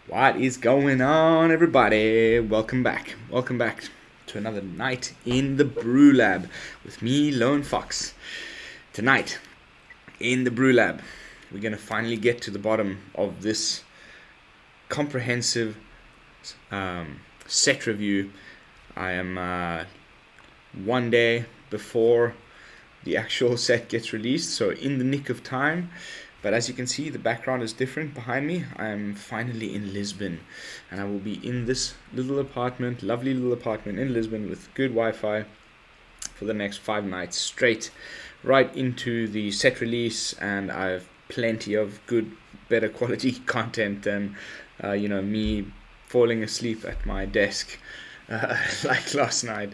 What is going on, everybody? Welcome back. Welcome back to another night in the BrewLab with me, Lone Fox. Tonight, in the BrewLab, we're going to finally get to the bottom of this comprehensive set review. I am one day before the actual set gets released, so in the nick of time. But as you can see, the background is different behind me. I am finally in Lisbon, and I will be in this little apartment, lovely little apartment in Lisbon with good Wi-Fi for the next 5 nights straight, right into the set release. And I have plenty of good, better quality content than, me falling asleep at my desk like last night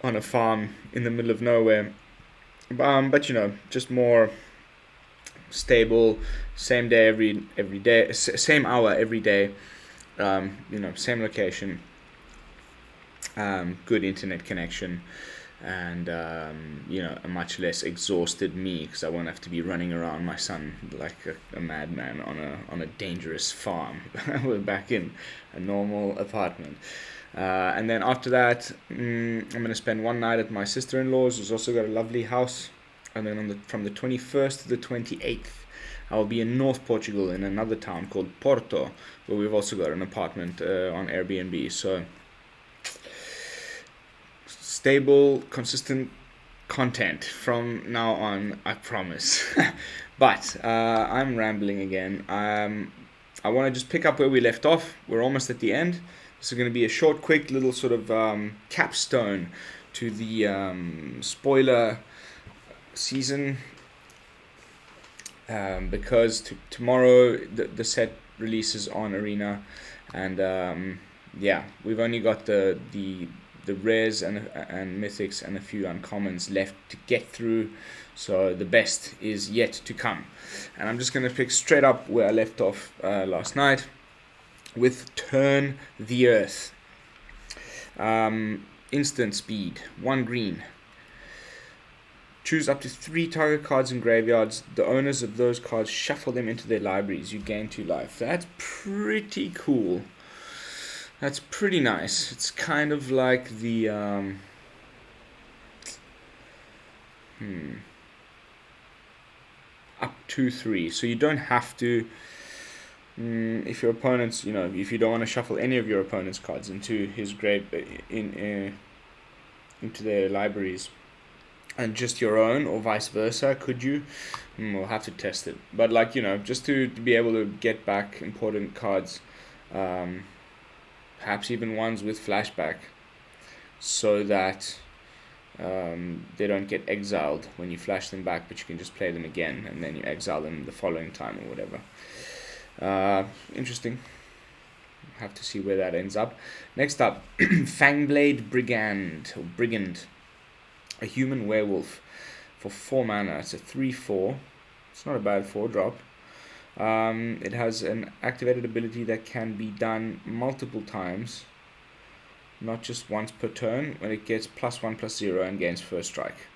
on a farm in the middle of nowhere. But just more stable, same day every day, same hour every day, same location, good internet connection, and a much less exhausted me, because I won't have to be running around my son like a madman on a dangerous farm. We're back in a normal apartment. And then after that, I'm going to spend one night at my sister-in-law's, who's also got a lovely house. And then from the 21st to the 28th, I will be in North Portugal in another town called Porto, where we've also got an apartment on Airbnb. So stable, consistent content from now on, I promise. But I'm rambling again. I want to just pick up where we left off. We're almost at the end. This is going to be a short, quick little sort of capstone to the spoiler season, because tomorrow the set releases on Arena, and we've only got the rares and mythics and a few uncommons left to get through, so the best is yet to come. And I'm just going to pick straight up where I left off last night with Turn the Earth. Instant speed, 1 green. Choose up to 3 target cards in graveyards. The owners of those cards shuffle them into their libraries. You gain 2 life. That's pretty cool. That's pretty nice. It's kind of like the up to 3. So you don't have to. If your opponents, if you don't want to shuffle any of your opponent's cards into his grave, into their libraries, and just your own, or vice versa, could you? We'll have to test it. But just to be able to get back important cards, perhaps even ones with flashback, so that they don't get exiled when you flash them back, but you can just play them again, and then you exile them the following time or whatever. Interesting. Have to see where that ends up. Next up, Fangblade Brigand. A human werewolf for 4 mana. It's a 3/4. It's not a bad 4-drop. It has an activated ability that can be done multiple times, not just once per turn, when it gets +1/+0 and gains first strike.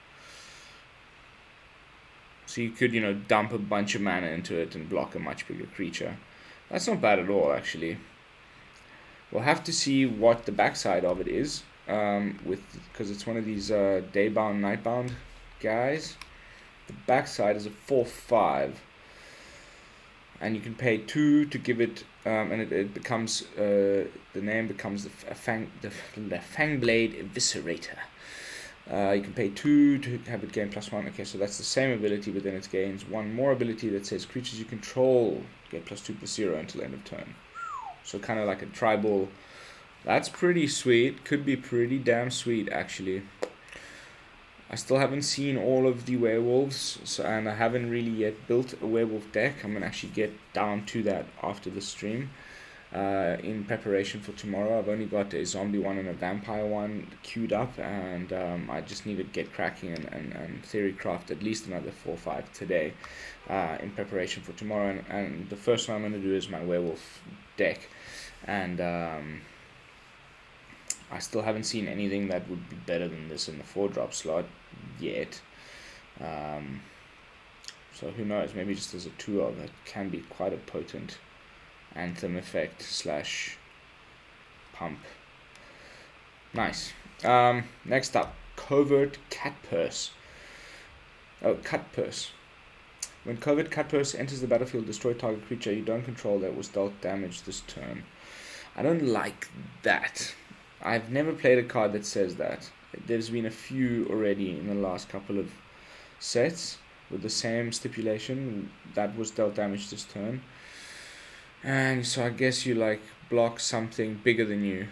So you could, dump a bunch of mana into it and block a much bigger creature. That's not bad at all, actually. We'll have to see what the backside of it is. Because it's one of these daybound, nightbound guys. The backside is a 4/5, and you can pay 2 to give it, and it becomes the name becomes the Fangblade Eviscerator. You can pay 2 to have it gain +1. Okay, so that's the same ability, but then it gains 1 more ability that says creatures you control get +2/+0 until end of turn. So kind of like a tribal. That's pretty sweet. Could be pretty damn sweet, actually. I still haven't seen all of the werewolves, and I haven't really yet built a werewolf deck. I'm going to actually get down to that after the stream, in preparation for tomorrow. I've only got a zombie one and a vampire one queued up, and I just need to get cracking and theory craft at least another 4 or 5 today, in preparation for tomorrow. And the first one I'm going to do is my werewolf deck, and I still haven't seen anything that would be better than this in the 4-drop slot yet. So who knows? Maybe just as a 2-of, that can be quite a potent anthem effect slash pump. Nice. Next up, Covert Cat Purse. Oh, Cut Purse. When Covert Cat Purse enters the battlefield, destroy target creature you don't control that was dealt damage this turn. I don't like that. I've never played a card that says that. There's been a few already in the last couple of sets with the same stipulation that was dealt damage this turn. And so I guess you like block something bigger than you.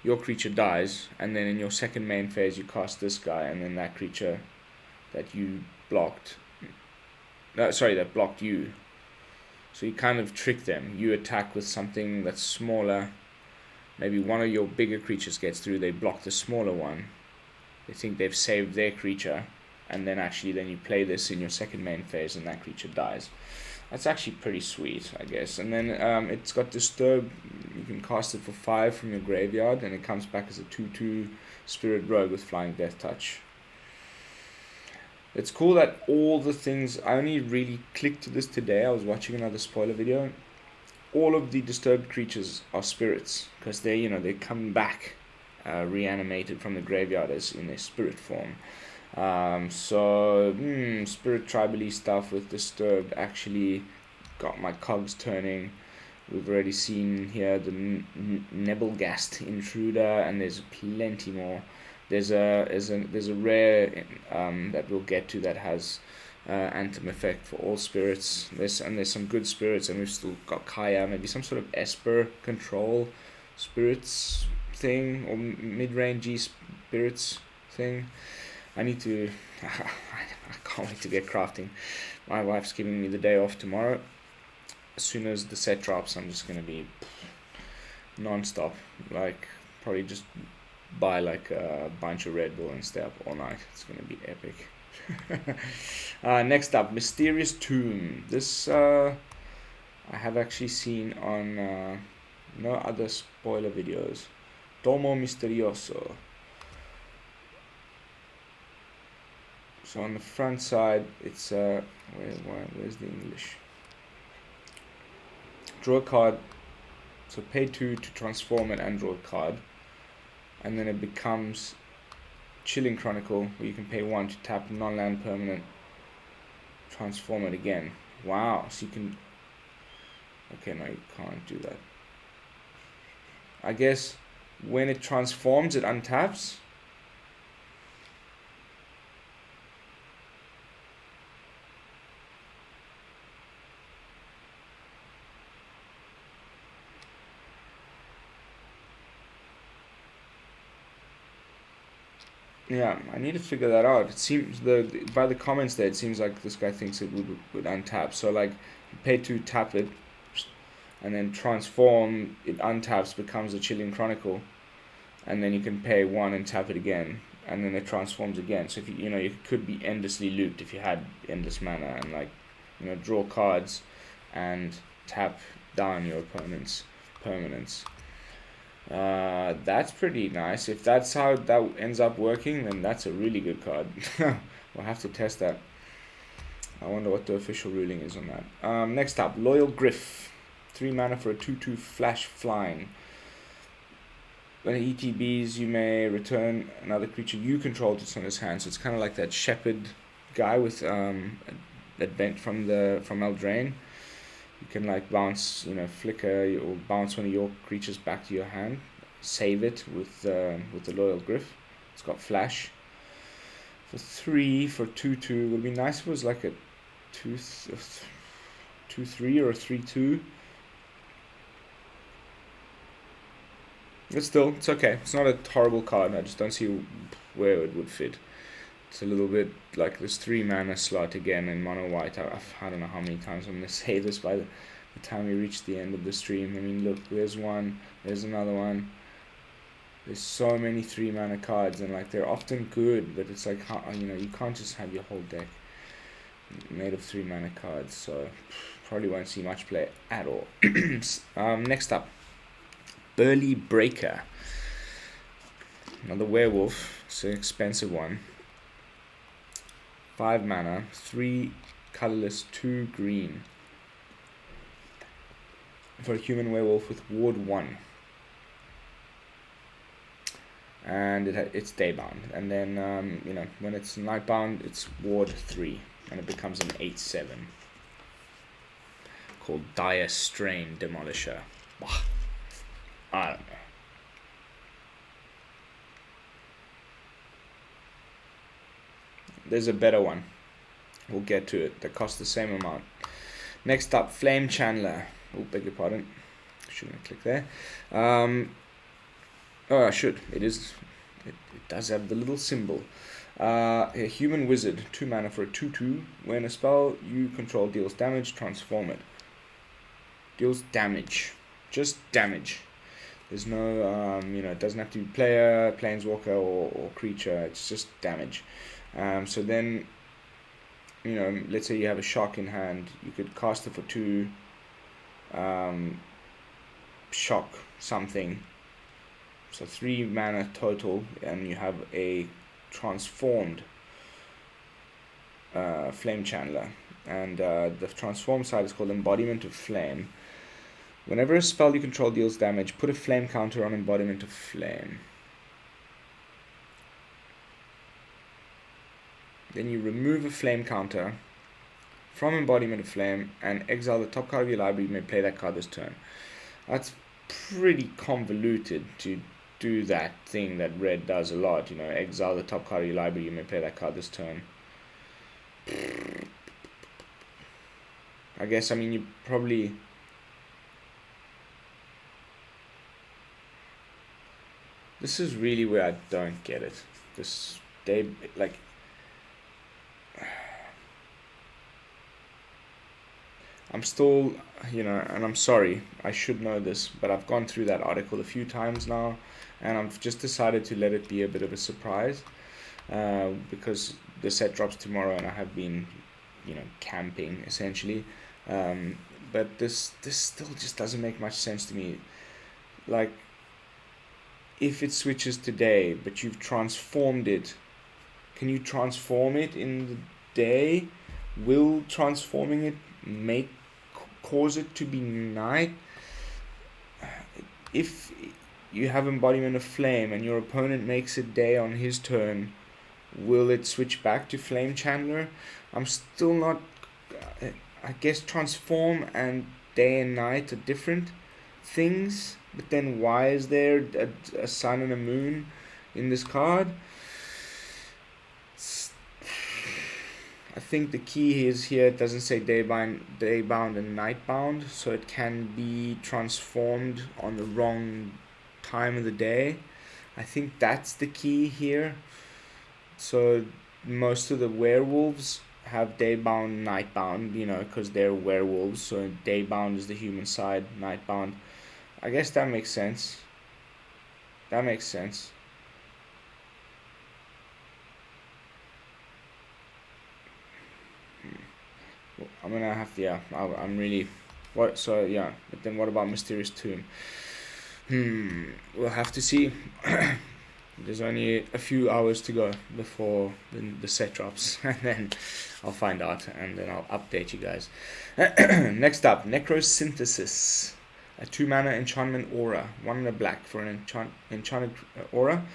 Your creature dies, and then in your second main phase you cast this guy, and then that creature that you blocked, that blocked you. So you kind of trick them. You attack with something that's smaller. Maybe one of your bigger creatures gets through, they block the smaller one. They think they've saved their creature, and then you play this in your second main phase and that creature dies. That's actually pretty sweet, I guess. And then it's got Disturb. You can cast it for 5 from your graveyard, and it comes back as a 2/2 Spirit Rogue with Flying Death Touch. It's cool that all the things, I only really clicked to this today. I was watching another spoiler video. All of the disturbed creatures are spirits, because they come back reanimated from the graveyard as in their spirit form. Spirit tribally stuff with Disturbed actually got my cogs turning. We've already seen here the Nebelgast Intruder, and there's plenty more. There's a rare that we'll get to that has anthem effect for all spirits. There's some good spirits, and we've still got Kaya, maybe some sort of Esper control spirits thing, or mid-range spirits thing. I need to. I can't wait to get crafting. My wife's giving me the day off tomorrow. As soon as the set drops, I'm just gonna be non-stop. Like, probably just buy like a bunch of Red Bull and stay up all night. It's gonna be epic. Next up, Mysterious Tomb. This I have actually seen on no other spoiler videos. Domo Misterioso. So on the front side, it's where's the English? Draw a card. So pay 2 to transform it and draw a card, and then it becomes Chilling Chronicle, where you can pay 1 to tap non-land permanent, transform it again. Wow! So you can. Okay, no, you can't do that. I guess when it transforms, it untaps. Yeah, I need to figure that out. It seems by the comments there, it seems like this guy thinks it would untap. So like, pay 2, tap it, and then transform. It untaps, becomes a Chilling Chronicle, and then you can pay 1 and tap it again, and then it transforms again. So if you could be endlessly looped if you had endless mana, and draw cards, and tap down your opponent's permanents. That's pretty nice. If that's how that ends up working, then that's a really good card. We'll have to test that. I wonder what the official ruling is on that. Next up, Loyal Griff. 3 mana for a 2/2 flash flying. When it ETBs, you may return another creature you control to its owner's hand. So it's kind of like that Shepherd guy with that vent from Eldraine. You can like bounce, flicker or bounce one of your creatures back to your hand. Save it with the Loyal Griff. It's got flash. For 3 for 2/2 would be nice if it was like a 2/3 or a 3/2. But still, it's okay. It's not a horrible card. I just don't see where it would fit. It's a little bit like this 3 mana slot again in mono white. I don't know how many times I'm going to say this by the time we reach the end of the stream. I mean, look, there's one, there's another one. There's so many 3 mana cards, and like they're often good, but it's like, you can't just have your whole deck made of 3 mana cards. So probably won't see much play at all. Next up, Earlybreaker. Another werewolf. It's an expensive one. 5 mana, 3 colorless 2 green for a human werewolf with ward 1. And it's daybound, and then when it's nightbound, it's ward 3, and it becomes an 8/7 called Dire Strain Demolisher. I don't know. There's a better one. We'll get to it. They cost the same amount. Next up, Flame Channeler. Oh, beg your pardon. Shouldn't click there. Oh, I should. It does have the little symbol. A human wizard, 2 mana for a 2/2. When a spell you control deals damage, transform it. Deals damage. Just damage. There's no, it doesn't have to be player, planeswalker, or creature. It's just damage. So then, let's say you have a shock in hand. You could cast it for 2. Shock something. So 3 mana total, and you have a transformed Flame Channeler. And the transform side is called Embodiment of Flame. Whenever a spell you control deals damage, put a flame counter on Embodiment of Flame. Then you remove a flame counter from Embodiment of Flame and exile the top card of your library. You may play that card this turn. That's pretty convoluted to do that thing that red does a lot. Exile the top card of your library. You may play that card this turn. I guess, you probably... This is really where I don't get it. I'm still, and I'm sorry, I should know this, but I've gone through that article a few times now, and I've just decided to let it be a bit of a surprise, because the set drops tomorrow, and I have been, camping, essentially, but this still just doesn't make much sense to me. Like, if it switches today, but you've transformed it, can you transform it in the day? Will transforming it cause it to be night? If you have Embodiment of Flame and your opponent makes it day on his turn, will it switch back to Flame Channeler? I'm still not... I guess transform and day and night are different things, but then why is there a sun and a moon in this card? I think the key is here, it doesn't say daybound and nightbound, so it can be transformed on the wrong time of the day. I think that's the key here. So most of the werewolves have daybound, nightbound, because they're werewolves, so daybound is the human side, nightbound. I guess that makes sense. I'm gonna have to, I'm really, but then what about Mysterious Tomb? We'll have to see. There's only a few hours to go before the set drops, and then I'll find out, and then I'll update you guys. Next up, Necrosynthesis. A 2 mana enchantment aura, 1 and a black for an enchanted aura.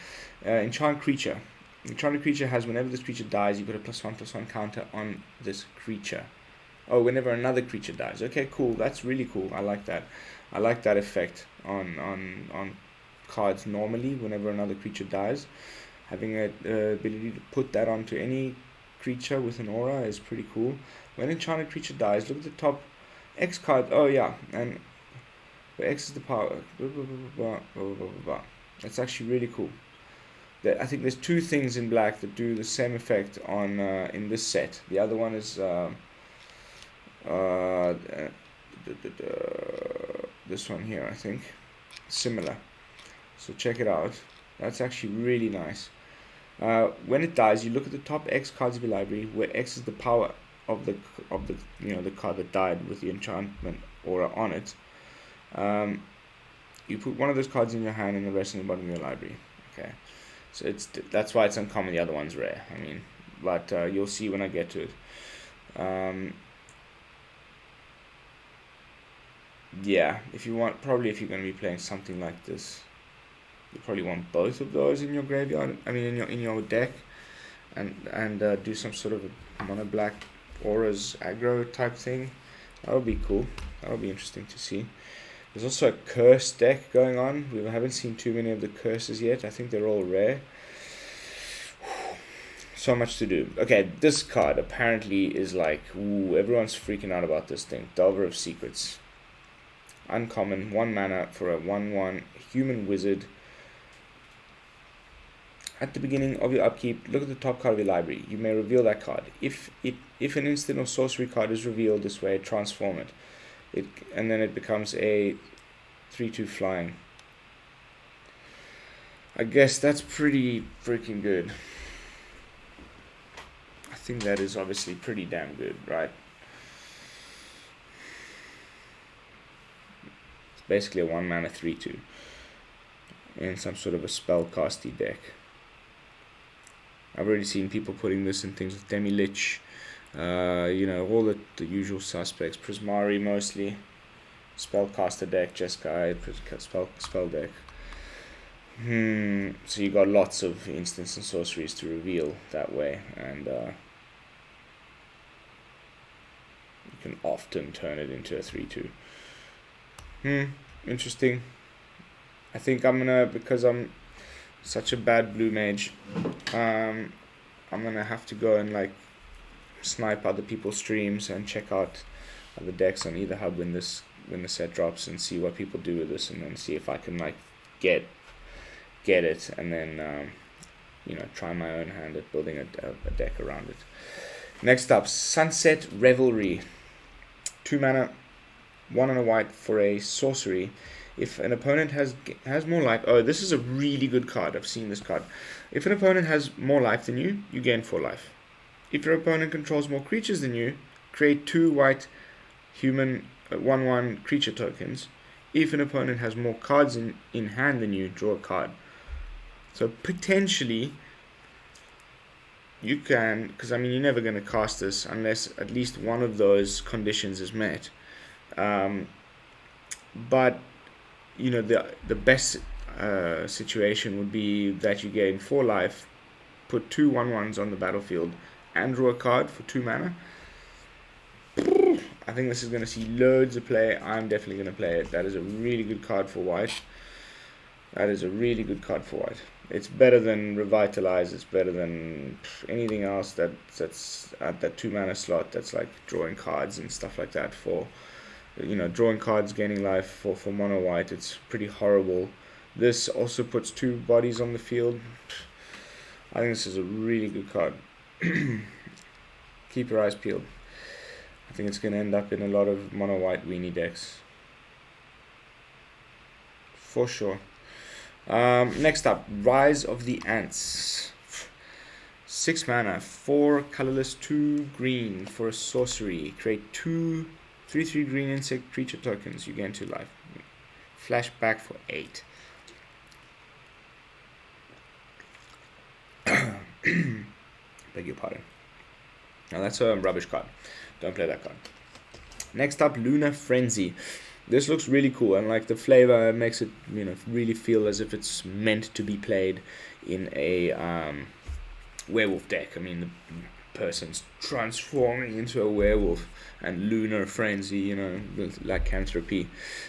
Enchant creature. Enchanted creature has, whenever this creature dies, you put a +1/+1 counter on this creature. Oh, whenever another creature dies. Okay, cool. That's really cool. I like that. I like that effect on cards normally. Whenever another creature dies, having the ability to put that onto any creature with an aura is pretty cool. When enchanted creature dies, look at the top X card. Oh yeah, and where X is the power. That's actually really cool. I think there's 2 things in black that do the same effect on in this set. The other one is this one here, I think. Similar. So check it out. That's actually really nice. When it dies, you look at the top X cards of your library, where X is the power of the the card that died with the enchantment aura on it. You put one of those cards in your hand and the rest in the bottom of your library. Okay, so that's why it's uncommon. The other one's rare. But you'll see when I get to it. Yeah, if you're going to be playing something like this, you probably want both of those in your graveyard. I mean, in your deck, and do some sort of a mono black auras aggro type thing. That would be cool. That would be interesting to see. There's also a curse deck going on. We haven't seen too many of the curses yet. I think they're all rare. So much to do. Okay, this card apparently is like, ooh, everyone's freaking out about this thing. Delver of Secrets. Uncommon, 1 mana for a 1/1 human wizard. At the beginning of your upkeep, look at the top card of your library. You may reveal that card. If an instant or sorcery card is revealed this way, transform it. And then it becomes a 3/2 flying. I guess that's pretty freaking good. I think that is obviously pretty damn good, right? It's basically a 1 mana 3/2 in some sort of a spellcasty deck. I've already seen people putting this in things with Demi-Lich, all the usual suspects. Prismari mostly, spellcaster deck, Jeskai, spell deck. So you got lots of instants and sorceries to reveal that way, and you can often turn it into a 3/2. Interesting. I think I'm gonna, because I'm such a bad blue mage, I'm gonna have to go and like snipe other people's streams and check out other decks on either hub when the set drops, and see what people do with this, and then see if I can like get it, and then try my own hand at building a deck around it. Next up, Sunset Revelry. 2 mana, 1 and a white for a sorcery. If an opponent has more life, this is a really good card. I've seen this card. If an opponent has more life than you, you gain 4 life. If your opponent controls more creatures than you, create 2 white human 1/1 creature tokens. If an opponent has more cards in hand than you, draw a card. So potentially, you can, because I mean you're never going to cast this unless at least one of those conditions is met. But the best situation would be that you gain 4 life, put 2 1/1s on the battlefield, and draw a card for 2 mana. I think this is going to see loads of play. I'm definitely going to play it. That is a really good card for white. It's better than Revitalize. It's better than anything else that's at that 2 mana slot. That's like drawing cards and stuff like that. For drawing cards, gaining life for mono white. It's pretty horrible. This also puts 2 bodies on the field. I think this is a really good card. Keep your eyes peeled. I think it's going to end up in a lot of mono white weenie decks. For sure. Next up, Rise of the Ants. 6 mana, 4 colorless, 2 green for a sorcery. Create 2 3/3 green insect creature tokens. You gain 2 life. Flashback for 8. Beg your pardon. Now that's a rubbish card. Don't play that card. Next up, Lunar Frenzy. This looks really cool, and like the flavor makes it, really feel as if it's meant to be played in a werewolf deck. I mean, the person's transforming into a werewolf, and Lunar Frenzy, with lycanthropy,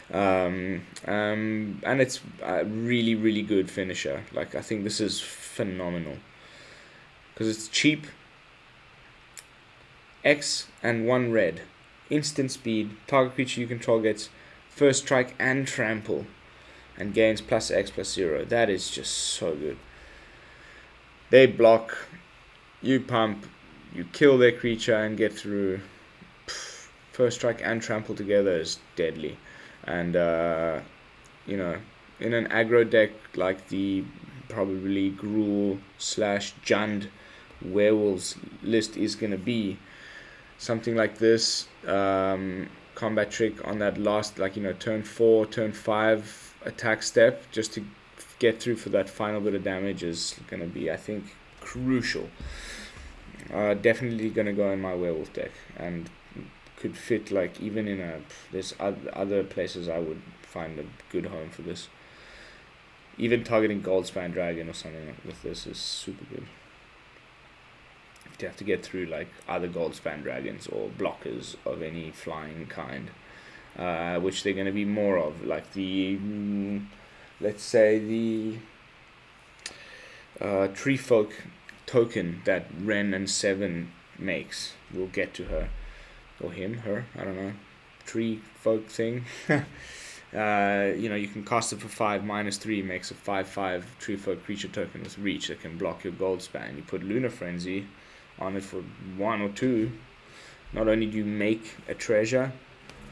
and it's a really, really good finisher. Like, I think this is phenomenal because it's cheap. X and 1 red, instant speed. Target creature you control gets first strike and trample, and gains +X/+0. That is just so good. They block, you pump, you kill their creature and get through. First strike and trample together is deadly. And in an aggro deck like the probably Gruul/Jund werewolves list is going to be, something like this, combat trick on that last, turn 4, turn 5 attack step, just to get through for that final bit of damage, is going to be, I think, crucial. Definitely gonna go in my werewolf deck, and could fit like even in a there's other places I would find a good home for this. Even targeting Goldspan Dragon or something with this is super good. You have to get through like other Goldspan Dragons or blockers of any flying kind, which they're going to be more of, like the let's say the Tree Folk token that Ren and Seven makes. We'll get to her or him, her, I don't know, Tree Folk thing. You can cast it for 5, -3, makes a 5/5 Tree Folk creature token with reach that can block your Goldspan. You put Lunar Frenzy on it for 1 or 2. Not only do you make a treasure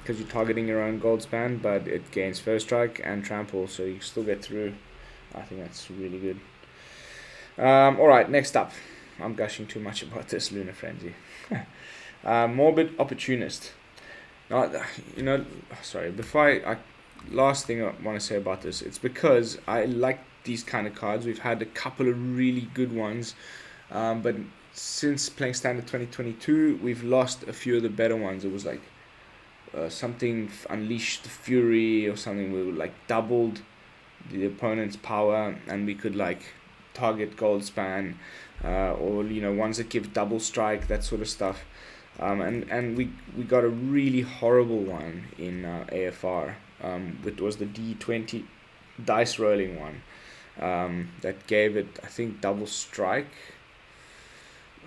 because you're targeting your own Goldspan, but it gains First Strike and Trample, so you still get through. I think that's really good. Alright, next up. I'm gushing too much about this Lunar Frenzy. Morbid Opportunist. Now, sorry, last thing I want to say about this, it's because I like these kind of cards. We've had a couple of really good ones, but since playing Standard 2022, we've lost a few of the better ones. It was like something Unleashed the Fury or something. We like doubled the opponent's power, and we could like target Goldspan, or ones that give double strike, that sort of stuff. And we got a really horrible one in AFR. It was the D20 dice rolling one that gave it, I think, double strike.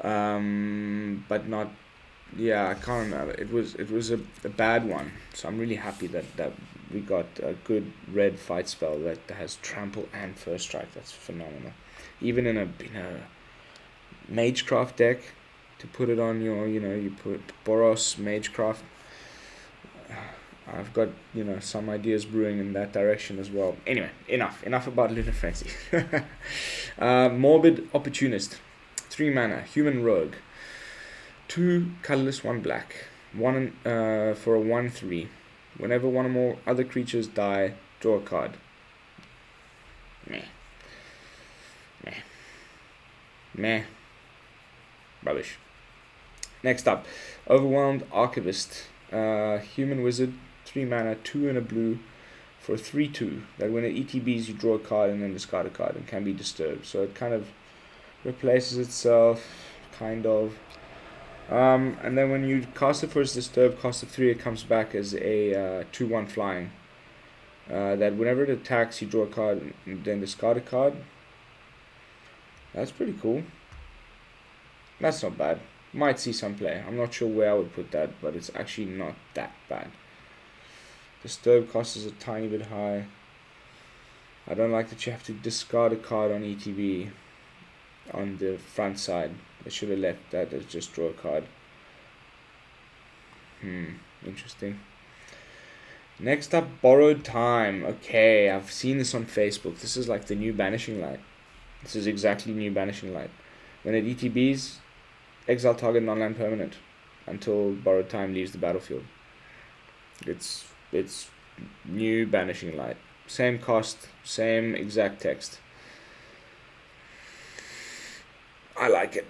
But not, I can't remember. It was a bad one. So I'm really happy that we got a good red fight spell that has trample and first strike. That's phenomenal. Even in a Magecraft deck, to put it on your, you put Boros, Magecraft. I've got, some ideas brewing in that direction as well. Anyway, enough about Lunar Frenzy. Morbid Opportunist. 3 mana, human rogue. 2 colorless, 1 black. 1 for a 1/3. Whenever one or more other creatures die, draw a card. Meh. Rubbish. Next up, Overwhelmed Archivist. Human wizard, 3 mana, 2 and a blue for a 3/2. That when it ETBs, you draw a card and then discard a card and can be disturbed. So it kind of replaces itself, kind of. And then when you cast it for its disturb, cost of 3, it comes back as a 2/1 flying. That whenever it attacks, you draw a card and then discard a card. That's pretty cool. That's not bad. Might see some play. I'm not sure where I would put that, but it's actually not that bad. Disturb cost is a tiny bit high. I don't like that you have to discard a card on ETB on the front side. I should have left that as just draw a card. Interesting. Next up, Borrowed Time. Okay, I've seen this on Facebook. This is like the new Banishing Light. This is exactly new Banishing Light. When it ETBs, exile target non-land permanent until Borrowed Time leaves the battlefield. It's new Banishing Light. Same cost, same exact text. I like it.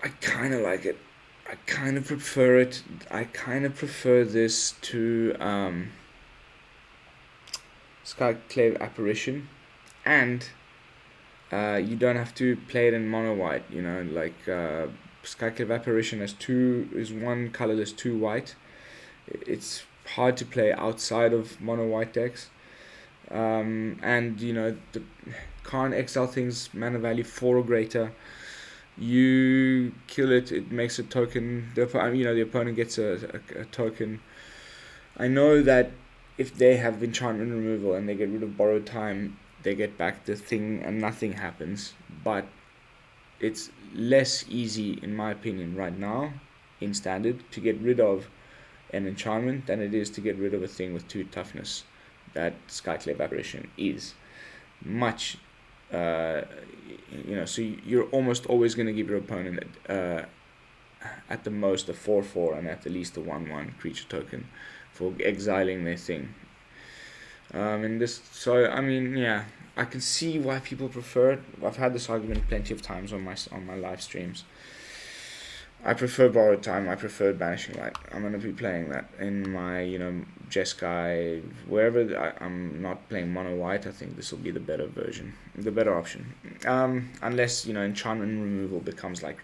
I kind of like it. I kind of prefer it. I kind of prefer this to Skyclave Apparition, and you don't have to play it in mono white. Skyclave Apparition is 1 colorless, 2 white. It's hard to play outside of mono white decks. Can't exile things, mana value 4 or greater. You kill it, it makes a token. The opponent gets a token. I know that if they have enchantment removal and they get rid of Borrowed Time, they get back the thing and nothing happens. But it's less easy, in my opinion, right now, in Standard, to get rid of an enchantment than it is to get rid of a thing with 2 toughness. That Skyclave Apparition is much, so you're almost always going to give your opponent at the most a 4/4 and at the least a 1/1 creature token for exiling their thing. I can see why people prefer it. I've had this argument plenty of times on my live streams. I prefer Borrowed Time. I prefer Banishing Light. I'm going to be playing that in my, Jeskai, wherever I'm not playing mono white. I think this will be the better version, the better option. Unless, enchantment removal becomes like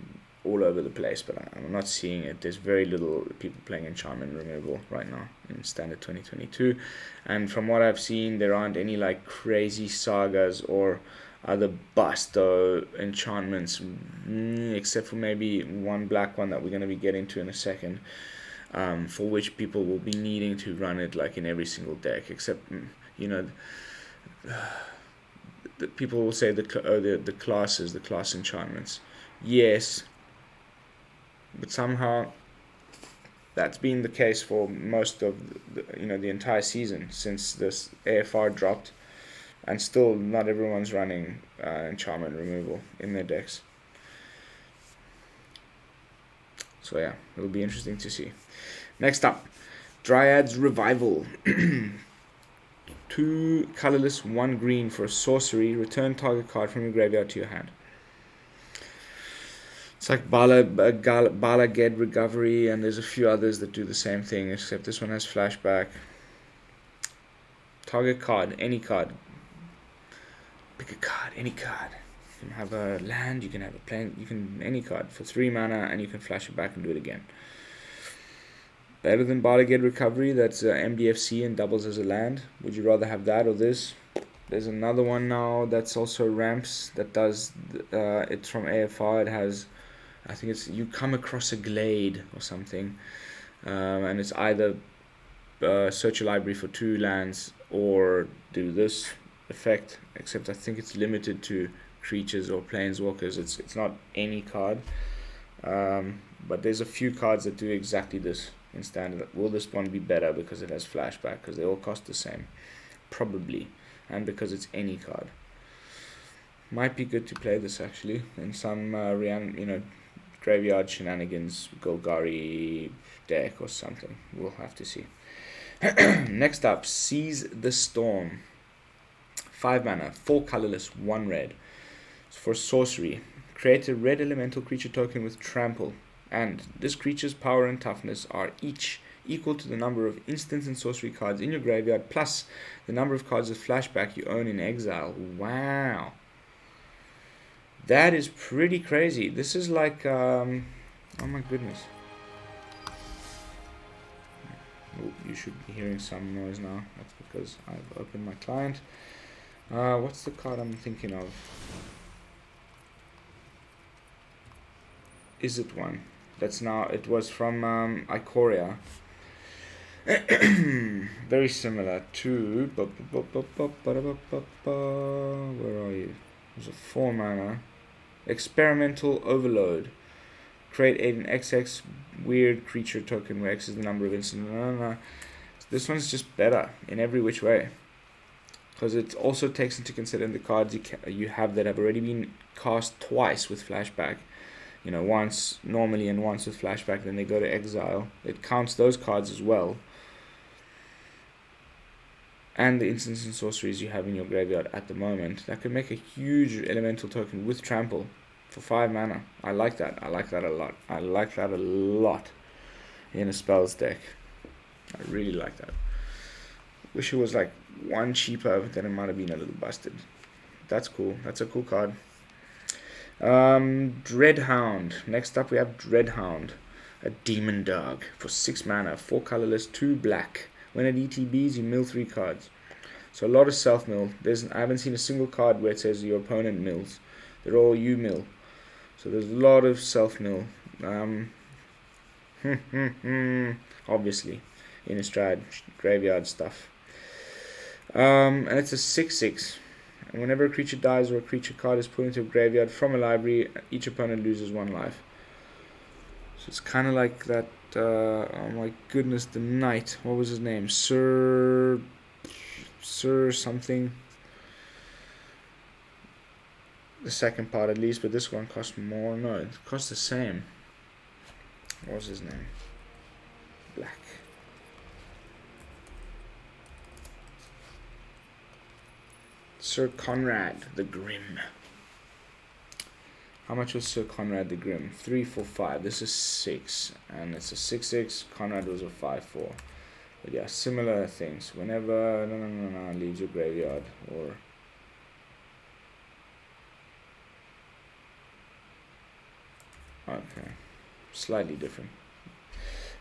all over the place, but I'm not seeing it. There's very little people playing enchantment removal right now in Standard 2022. And from what I've seen, there aren't any like crazy sagas or other busto enchantments, except for maybe one black one that we're going to be getting to in a second, for which people will be needing to run it like in every single deck, except the people will say the classes, the class enchantments, yes, but somehow that's been the case for most of the entire season since this AFR dropped. And still, not everyone's running enchantment removal in their decks. So yeah, it'll be interesting to see. Next up, Dryad's Revival. 2 colorless, 1 green for a sorcery. Return target card from your graveyard to your hand. It's like Balaged Recovery, and there's a few others that do the same thing, except this one has flashback. Target card, any card. Pick a card, any card. You can have a land, you can have a plane, any card for 3 mana, and you can flash it back and do it again. Better than Balaged Recovery, that's MDFC and doubles as a land. Would you rather have that or this? There's another one now that's also ramps that does, it's from AFR. It has, I think it's, you come across a glade or something, and it's either search a library for 2 lands or do this effect, except I think it's limited to creatures or planeswalkers. It's not any card, but there's a few cards that do exactly this in standard. Will this one be better because it has flashback? Because they all cost the same, probably, and because it's any card. Might be good to play this actually in some graveyard shenanigans, Golgari deck or something. We'll have to see. Next up, Seize the Storm. 5 mana, 4 colorless, 1 red. For sorcery, create a red elemental creature token with trample, and this creature's power and toughness are each equal to the number of instant and sorcery cards in your graveyard plus the number of cards of flashback you own in exile. Wow. That is pretty crazy. This is like, oh my goodness. Oh, you should be hearing some noise now. That's because I've opened my client. What's the card I'm thinking of? Is it one? That's now, it was from Ikoria. Very similar to, where are you? There's a 4 mana. Experimental Overload. Create an XX weird creature token where X is the number of instances. This one's just better in every which way, because it also takes into consideration the cards you have that have already been cast twice with flashback. Once normally and once with flashback, then they go to exile. It counts those cards as well. And the instants and sorceries you have in your graveyard at the moment. That could make a huge elemental token with trample for 5 mana. I like that. I like that a lot. I like that a lot in a spells deck. I really like that. Wish it was like 1 cheaper, then it might have been a little busted. That's cool. That's a cool card. Dreadhound. Next up we have Dreadhound, a demon dog for 6 mana, 4 colorless, 2 black. When it ETBs, you mill 3 cards. So a lot of self mill. I haven't seen a single card where it says your opponent mills. They're all you mill. So there's a lot of self mill. Obviously, Innistrad graveyard stuff. And it's a 6/6. And whenever a creature dies or a creature card is put into a graveyard from a library, each opponent loses 1 life. So it's kind of like that, oh my goodness, the knight. What was his name? Sir something. The second part at least, but this one costs more. No, it costs the same. What was his name? Black. Sir Conrad the Grim. How much was Sir Conrad the Grim? 3 for 5. This is 6, and it's a 6/6. Conrad was a 5/4. But yeah, similar things. Whenever leaves your graveyard, or okay, slightly different.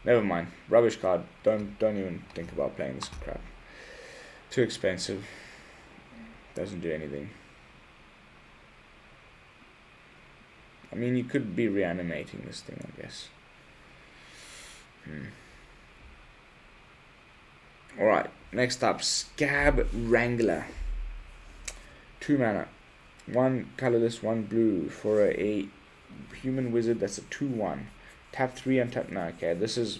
Never mind. Rubbish card. Don't even think about playing this crap. Too expensive. Doesn't do anything. I mean, you could be reanimating this thing, I guess. Alright, next up, Scab Wrangler. 2 mana. 1 colorless, 1 blue for a human wizard that's a 2/1. Tap 3 untap. No, okay, this is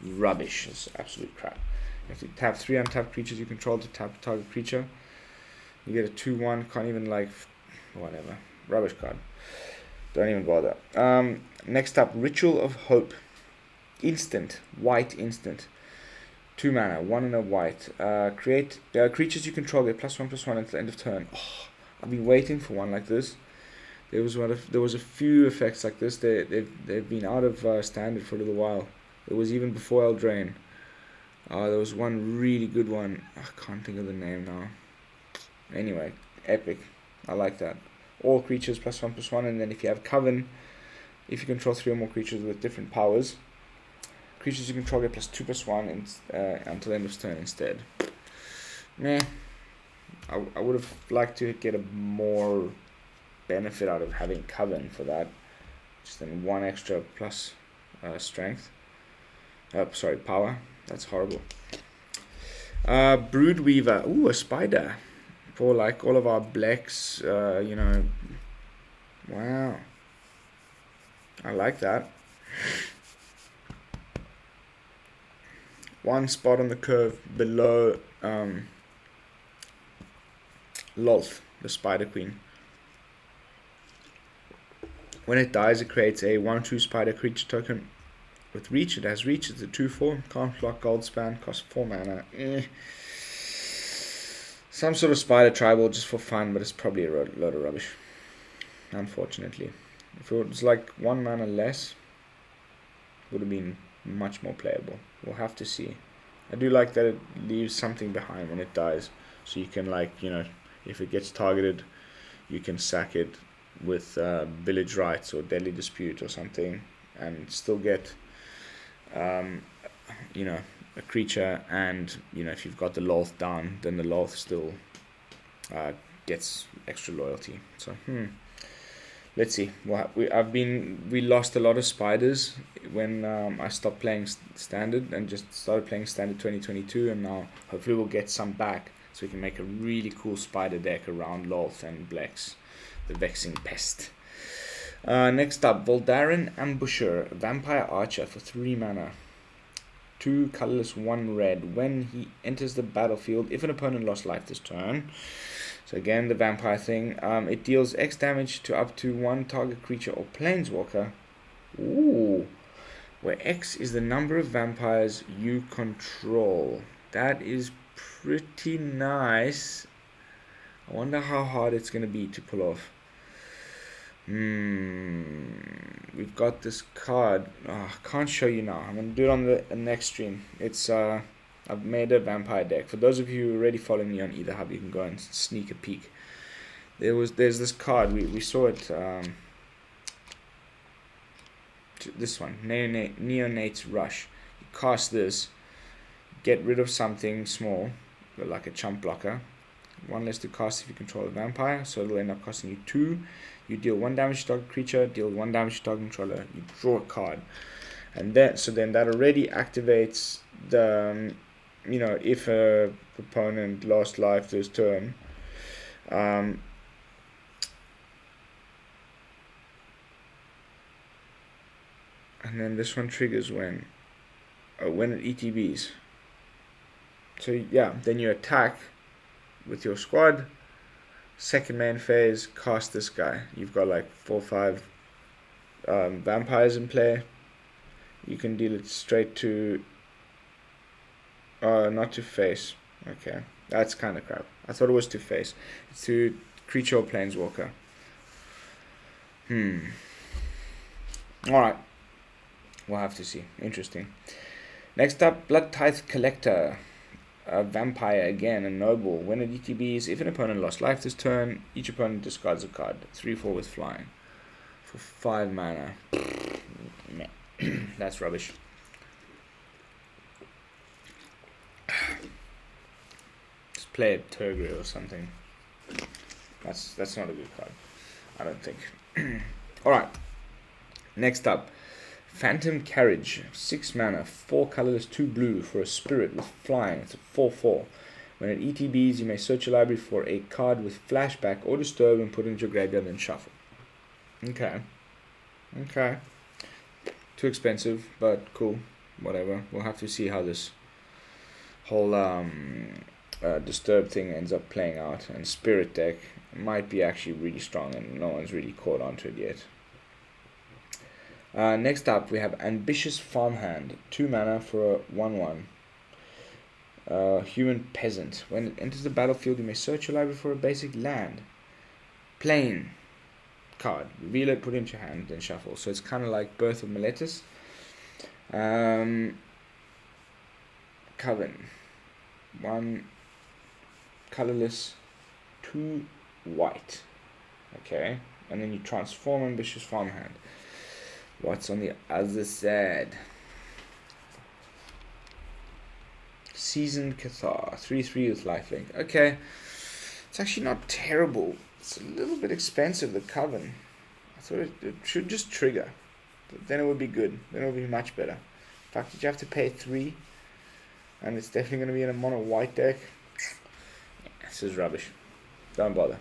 rubbish. It's absolute crap. You have to tap 3 untap creatures you control to tap target creature. You get a 2/1, can't even whatever. Rubbish card. Don't even bother. Next up, Ritual of Hope. Instant. White instant. 2 mana, 1 and a white. Create creatures you control get +1/+1 until the end of turn. Oh, I've been waiting for one like this. There was a few effects like this. They've been out of standard for a little while. It was even before Eldraine. There was one really good one. I can't think of the name now. Anyway, epic. I like that. All creatures +1/+1, and then if you have Coven, if you control 3 or more creatures with different powers, creatures you control get +2/+1 until the end of turn instead. Meh. I would have liked to get a more benefit out of having Coven for that. Just then 1 extra plus strength. Power. That's horrible. Broodweaver. Ooh, a spider. For like all of our blacks, wow. I like that. 1 spot on the curve below Lolth, the Spider Queen. When it dies, it creates a 1/2 spider creature token with reach. It has reach. It's a 2/4. Can't block, gold span. Costs 4 mana. Some sort of spider tribal just for fun, but it's probably a load of rubbish. Unfortunately. If it was like 1 mana less, it would have been much more playable. We'll have to see. I do like that it leaves something behind when it dies. So you can if it gets targeted, you can sack it with Village Rites or Deadly Dispute or something and still get a creature, and if you've got the Lolth down, then the Lolth still gets extra loyalty. So let's see. We lost a lot of spiders when I stopped playing standard and just started playing standard 2022, and now hopefully we'll get some back so we can make a really cool spider deck around Lolth and Blex, the Vexing Pest. Next up, Voldaren Ambusher, Vampire Archer for 3 mana. 2 colorless, 1 red. When he enters the battlefield, if an opponent lost life this turn, so again the vampire thing, it deals X damage to up to 1 target creature or planeswalker. Ooh, where X is the number of vampires you control. That is pretty nice. I wonder how hard it's going to be to pull off. We've got this card. I can't show you now. I'm going to do it on the next stream. It's I've made a vampire deck. For those of you who are already following me on either hub, you can go and sneak a peek. There's this card. We saw it. This one, Neonate's Rush. You cast this, get rid of something small, like a chump blocker. 1 less to cast if you control a vampire, so it'll end up costing you 2. You deal 1 damage to target creature, deal 1 damage to target controller, you draw a card. And then that already activates the, if a opponent lost life this turn, and then this one triggers when it ETBs. So yeah, then you attack with your squad. Second main phase, cast this guy. You've got like 4 or 5 vampires in play. You can deal it straight to not to face. Okay, that's kind of crap. I thought it was to face. It's to creature or planeswalker. Alright. We'll have to see. Interesting. Next up, Blood Tithe Collector. A vampire again, a noble. When it ETBs, if an opponent lost life this turn, each opponent discards a card. 3/4 with flying. For 5 mana. That's rubbish. Just play a Turgor or something. That's not a good card, I don't think. Alright. Next up. Phantom Carriage. 6 mana, 4 colorless, 2 blue for a spirit with flying. It's a 4/4. When it ETBs, you may search your library for a card with flashback or disturb and put it into your graveyard and shuffle. Okay. Too expensive, but cool. Whatever. We'll have to see how this whole disturb thing ends up playing out. And spirit deck might be actually really strong and no one's really caught onto it yet. Next up, we have Ambitious Farmhand. 2 mana for a 1/1. Human Peasant. When it enters the battlefield, you may search your library for a basic land. Plain card. Reveal it, put it into your hand, then shuffle. So it's kind of like Birth of Meletis. Coven. 1 colorless, 2 white. Okay. And then you transform Ambitious Farmhand. What's on the other side? Seasoned Cathar. 3/3 with lifelink. Okay. It's actually not terrible. It's a little bit expensive, the Coven. I thought it should just trigger. But then it would be good. Then it would be much better. The fact that you have to pay 3. And it's definitely going to be in a mono white deck. This is rubbish. Don't bother.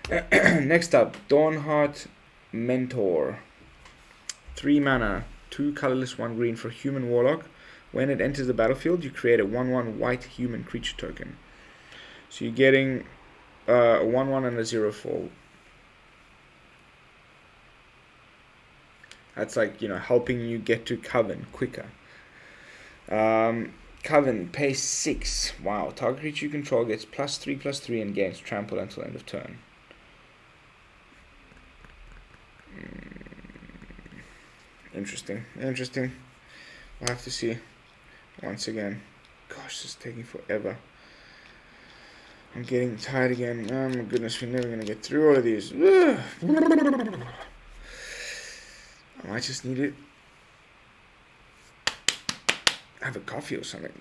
Next up. Dawnheart Mentor. 3 mana, 2 colorless, 1 green for Human Warlock. When it enters the battlefield, you create a 1/1 white human creature token. So you're getting a 1/1 and a 0/4. That's like, helping you get to Coven quicker. Coven, pay 6. Wow, target creature you control gets +3/+3 and gains trample until end of turn. Interesting. We'll have to see. Once again. Gosh, this is taking forever. I'm getting tired again. Oh my goodness, we're never going to get through all of these. I might just need to have a coffee or something.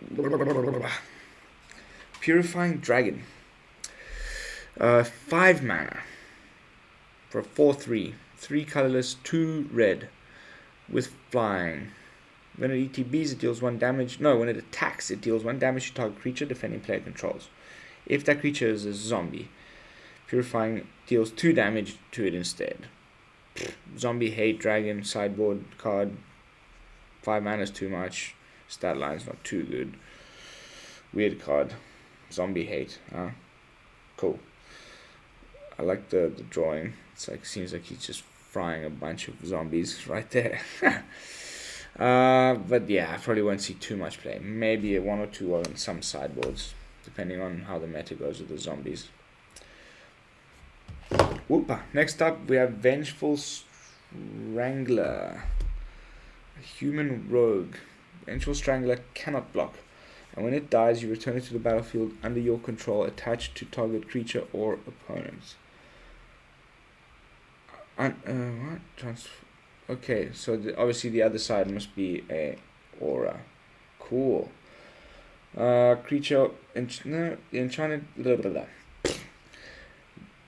Purifying Dragon. 5 mana. For a 4/3. 3 colorless, 2 red. With flying. When it ETBs, it deals 1 damage. No, when it attacks, it deals 1 damage to target creature defending player controls. If that creature is a zombie, Purifying deals 2 damage to it instead. Zombie hate dragon sideboard card. 5 mana is too much. Stat line's not too good. Weird card. Zombie hate. Cool. I like the drawing. It's like seems like he's just frying a bunch of zombies right there. But yeah, I probably won't see too much play. Maybe a 1 or 2 on some sideboards, depending on how the meta goes with the zombies. Whoopa. Next up, we have Vengeful Strangler. A human rogue. Vengeful Strangler cannot block. And when it dies, you return it to the battlefield under your control, attached to target creature or opponents. What? Okay, so obviously the other side must be a aura. Cool. Creature enchanted. Blah, blah, blah.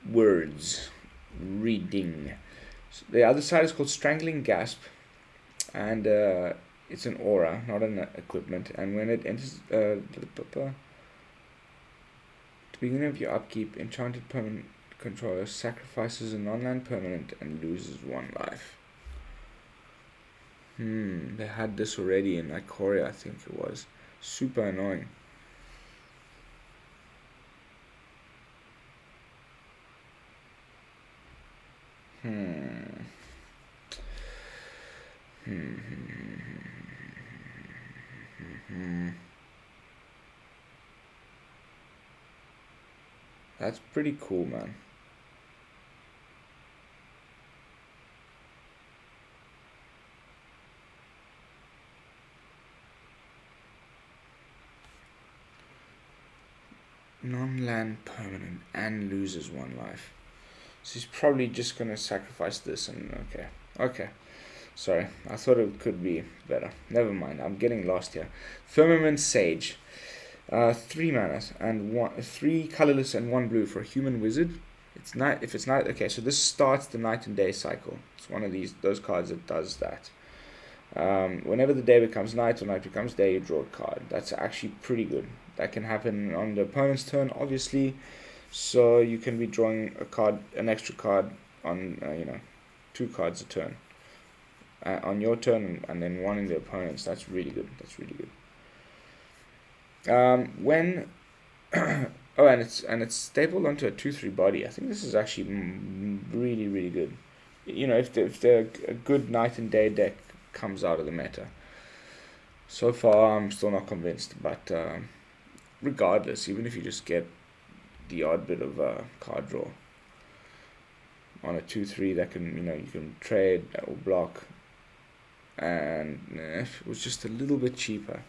Words. Reading. So the other side is called Strangling Gasp, and it's an aura, not an equipment. And when it enters the beginning of your upkeep, enchanted permanent controller sacrifices a non-land permanent and loses 1 life. They had this already in Ikoria, I think it was. Super annoying. That's pretty cool, man. Non-land permanent and loses 1 life. So he's probably just gonna sacrifice this and okay. Sorry, I thought it could be better. Never mind, I'm getting lost here. Firmament Sage. 3 mana and 3 colorless and 1 blue for a human wizard. It's night. If it's night, okay. So this starts the night and day cycle. It's one of those cards that does that. Whenever the day becomes night or night becomes day, you draw a card. That's actually pretty good. That can happen on the opponent's turn, obviously. So you can be drawing a card, an extra card on 2 cards a turn on your turn, and then 1 in the opponent's. That's really good. That's really good. When oh, and it's stapled onto a 2/3 body. I think this is actually really, really good. If the a good night and day deck comes out of the meta. So far, I'm still not convinced, but regardless, even if you just get the odd bit of card draw on a 2/3, that can you can trade or block, and if it was just a little bit cheaper.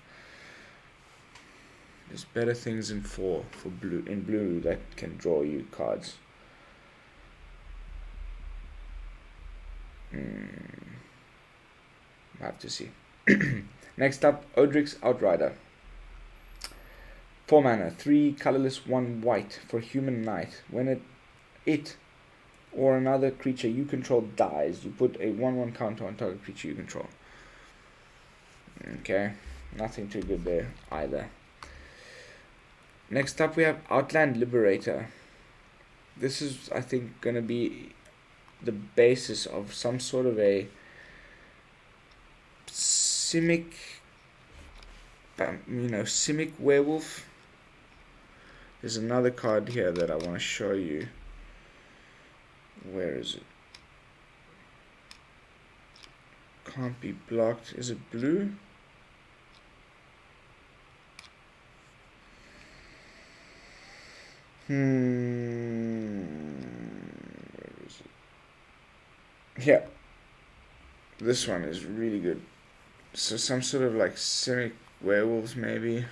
There's better things in for blue that can draw you cards. I have to see. Next up, Odric's Outrider. 4 mana, 3 colorless, 1 white for human knight. When it or another creature you control dies, you put a 1/1 counter on target creature you control. Okay, nothing too good there either. Next up we have Outland Liberator. This is, I think, going to be the basis of some sort of a Simic werewolf. There's another card here that I want to show you. Where is it? Can't be blocked. Is it blue? Where is it? Yeah. This one is really good. So some sort of like Simic werewolves maybe.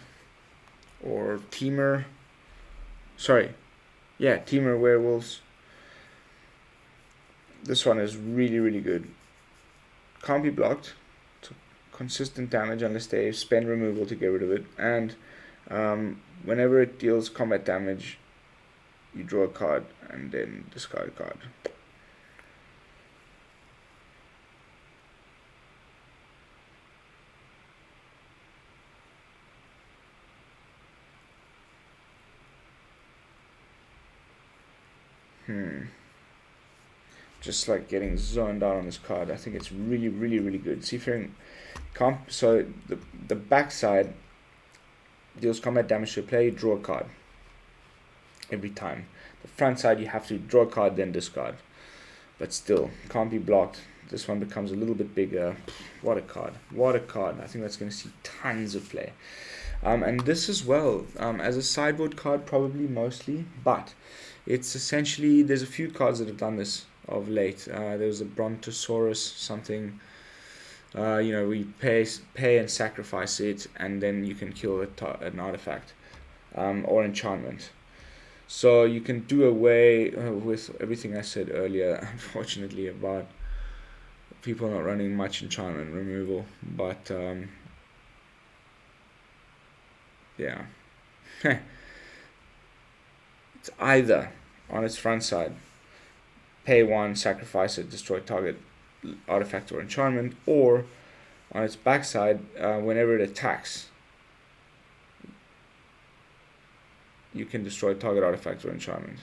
Or Teamer. Sorry. Yeah, Teamer werewolves. This one is really, really good. Can't be blocked. So consistent damage unless they spend removal to get rid of it. And whenever it deals combat damage, you draw a card and then discard a card. Just like getting zoned out on this card. I think it's really, really, really good. Seafaring so the backside deals combat damage to a player, you draw a card every time. The front side you have to draw a card then discard. But still, can't be blocked. This one becomes a little bit bigger. What a card. What a card. I think that's going to see tons of play. And this as well, as a sideboard card probably mostly, but it's essentially, there's a few cards that have done this of late. There's a Brontosaurus something, we pay and sacrifice it, and then you can kill an artifact or enchantment. So you can do away with everything I said earlier, unfortunately, about people not running much enchantment removal, but yeah. It's either on its front side, pay 1, sacrifice it, destroy target artifact or enchantment, or on its backside, whenever it attacks, you can destroy target artifact or enchantment.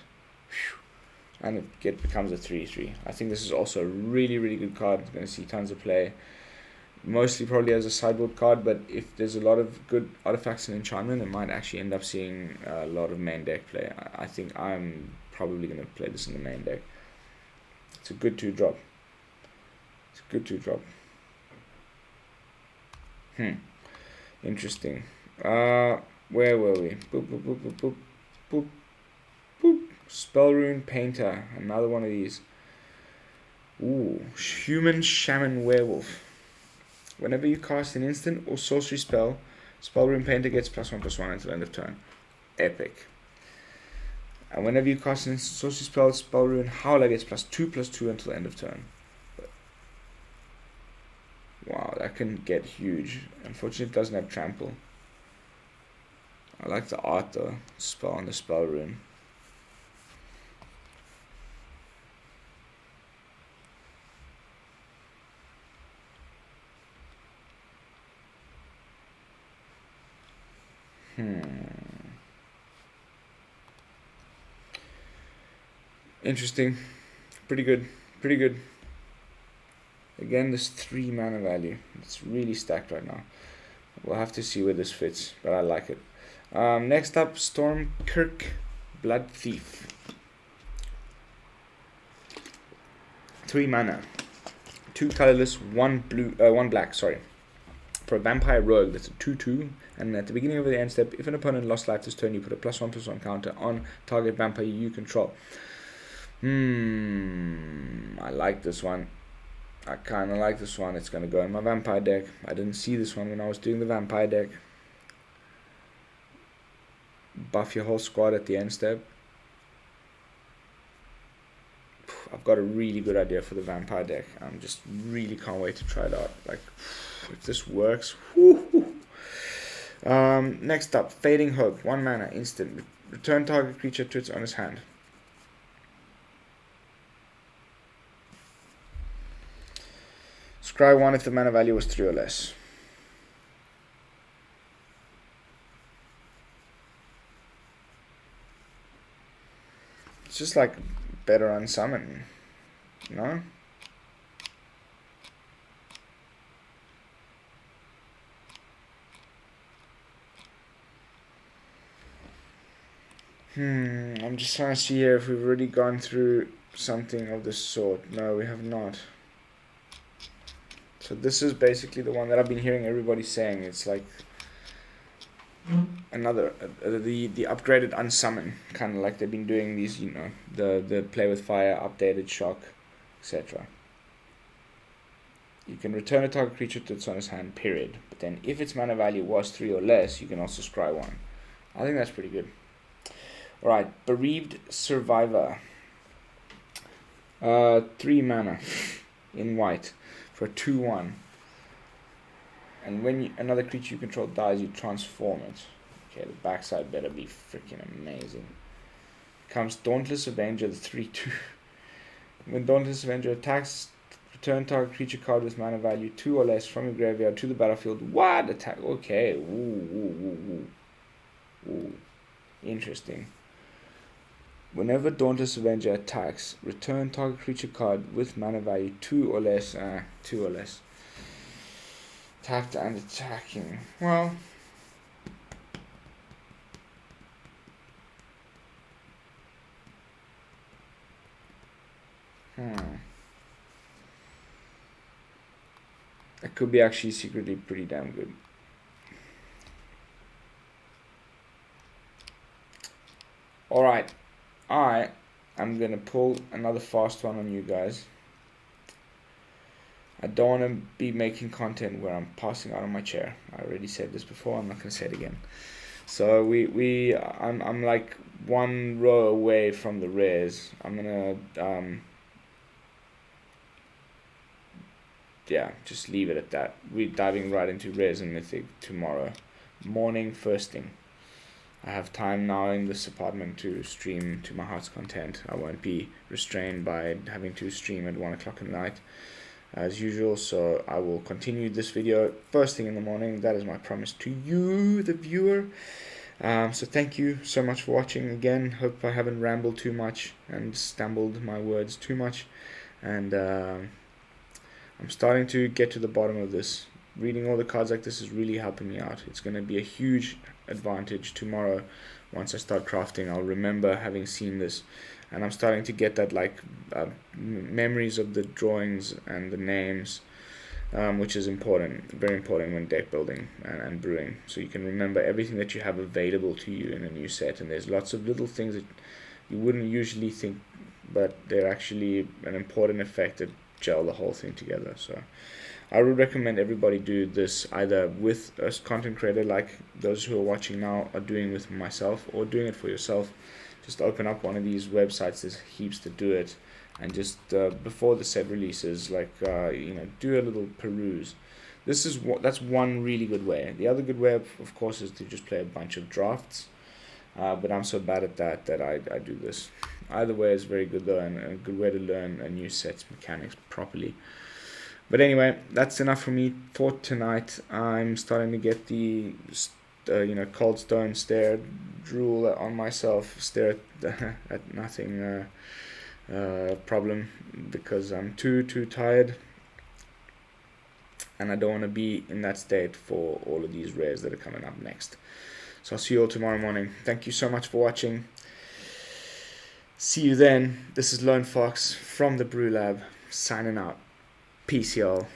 And it becomes a 3/3. I think this is also a really, really good card. It's going to see tons of play. Mostly probably as a sideboard card, but if there's a lot of good artifacts and enchantment, it might actually end up seeing a lot of main deck play. I think I'm probably going to play this in the main deck. It's a good 2-drop. It's a good 2-drop. Interesting. Where were we? Boop, boop, boop, boop, boop, boop, boop. Spellrune Painter. Another one of these. Ooh, human shaman werewolf. Whenever you cast an instant or sorcery spell, Spellrune Painter gets +1/+1 until end of turn. Epic. And whenever you cast an sorcery spell rune, Howler gets +2/+2 until end of turn. Wow, that can get huge. Unfortunately, it doesn't have trample. I like the art though. Spell on the spell rune. Interesting. Pretty good. Pretty good. Again, this 3 mana value. It's really stacked right now. We'll have to see where this fits, but I like it. Next up, Stormkirk Blood Thief. 3 mana. 2 colorless, 1 blue, 1 black, sorry. For a vampire rogue, that's a 2/2. And at the beginning of the end step, if an opponent lost life this turn, you put a +1/+1 counter on target vampire you control. I like this one. I kind of like this one. It's going to go in my vampire deck. I didn't see this one when I was doing the vampire deck. Buff your whole squad at the end step. I've got a really good idea for the vampire deck. I'm just really can't wait to try it out. Like, if this works. Next up, Fading Hope. 1 mana, instant. Return target creature to its owner's hand. Scry 1 if the mana value was 3 or less. It's just like better unsummon, no? I'm just trying to see here if we've already gone through something of this sort. No, we have not. So this is basically the one that I've been hearing everybody saying. It's like another the upgraded unsummon, kind of like they've been doing these, you know, the play with fire, updated shock, etc. You can return a target creature to its owner's hand, period. But then if its mana value was 3 or less, you can also scry 1. I think that's pretty good. Alright, Bereaved Survivor. 3 mana in white for a 2/1. And when another creature you control dies, you transform it. Okay, the backside better be freaking amazing. Comes Dauntless Avenger, the 3/2. When Dauntless Avenger attacks, return target creature card with mana value 2 or less from your graveyard to the battlefield. What? Attack? Okay. Ooh. Interesting. Whenever Dauntless Avenger attacks, return target creature card with mana value 2 or less. 2 or less. Tapped and attacking. Well, that could be actually secretly pretty damn good. Alright, I am going to pull another fast one on you guys. I don't want to be making content where I'm passing out on my chair. I already said this before, I'm not going to say it again. So I'm like 1 row away from the rares. I'm going to, yeah, just leave it at that. We're diving right into rares and mythic tomorrow morning, first thing. I have time now in this apartment to stream to my heart's content. I won't be restrained by having to stream at 1 o'clock at night as usual, so I will continue this video first thing in the morning. That is my promise to you, the viewer. So thank you so much for watching again. Hope I haven't rambled too much and stumbled my words too much, and I'm starting to get to the bottom of this. Reading all the cards like this is really helping me out. It's going to be a huge advantage tomorrow. Once I start crafting, I'll remember having seen this, and I'm starting to get that like memories of the drawings and the names, which is important, very important when deck building and brewing. So you can remember everything that you have available to you in a new set, and there's lots of little things that you wouldn't usually think, but they're actually an important effect that gel the whole thing together. So I would recommend everybody do this either with a content creator like those who are watching now are doing with myself, or doing it for yourself. just open up one of these websites. There's heaps to do it, and just before the set releases, like do a little peruse. That's one really good way. The other good way, of course, is to just play a bunch of drafts. But I'm so bad at that I do this. Either way is very good though, and a good way to learn a new set's mechanics properly. But anyway, that's enough for me for tonight. I'm starting to get the cold stone stare, drool on myself, stare at nothing problem, because I'm too tired, and I don't want to be in that state for all of these rares that are coming up next. So I'll see you all tomorrow morning. Thank you so much for watching. See you then. This is Lone Fox from the BrewLab, signing out. Peace, y'all.